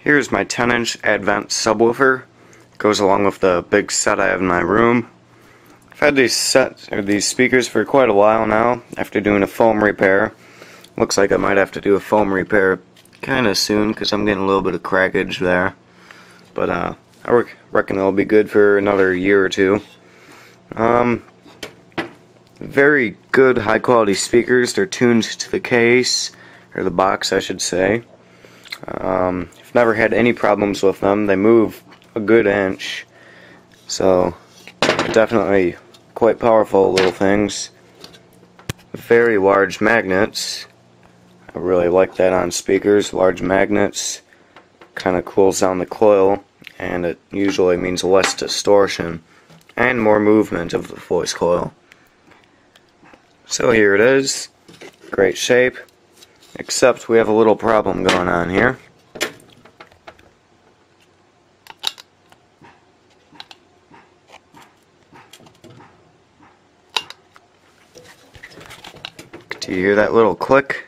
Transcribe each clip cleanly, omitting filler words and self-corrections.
Here's my 10-inch Advent subwoofer. Goes along with the big set I have in my room. I've had these speakers for quite a while now after doing a foam repair. Looks like I might have to do a foam repair kinda soon because I'm getting a little bit of crackage there. But I reckon they'll be good for another year or two. Very good high quality speakers. They're tuned to the case, or the box I should say. I've never had any problems with them. They move a good inch, so definitely quite powerful little things. Very large magnets. I really like that on speakers. Large magnets kind of cools down the coil, and it usually means less distortion and more movement of the voice coil. So here it is. Great shape, except we have a little problem going on here. Do you hear that little click?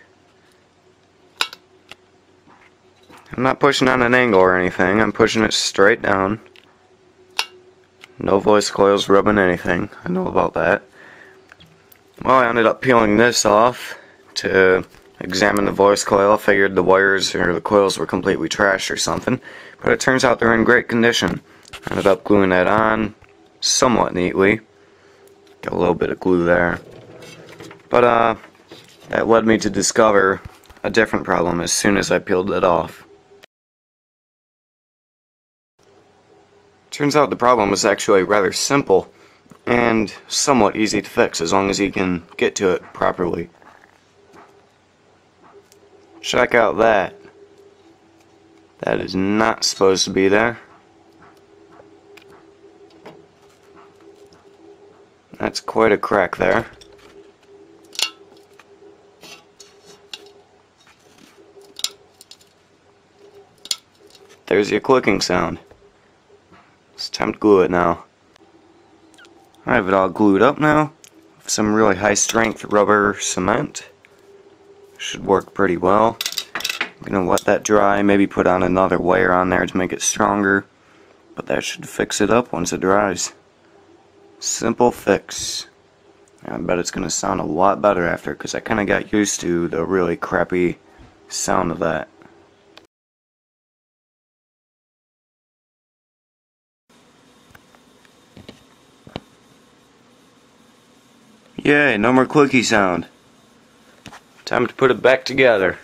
I'm not pushing on an angle or anything, I'm pushing it straight down. No voice coils rubbing anything, I know about that. Well, I ended up peeling this off to examine the voice coil. I figured the wires or the coils were completely trashed or something, but it turns out they're in great condition. I ended up gluing that on somewhat neatly. Got a little bit of glue there. But that led me to discover a different problem as soon as I peeled it off. Turns out the problem was actually rather simple and somewhat easy to fix as long as you can get to it properly. Check out that. That is not supposed to be there. That's quite a crack there. There's your clicking sound. It's time to glue it now. I have it all glued up now with some really high strength rubber cement. Should work pretty well. I'm gonna let that dry, maybe put on another layer on there to make it stronger, but that should fix it up once it dries. Simple fix. I bet it's gonna sound a lot better after, because I kinda got used to the really crappy sound of that. Yay, no more clicky sound. Time to put it back together.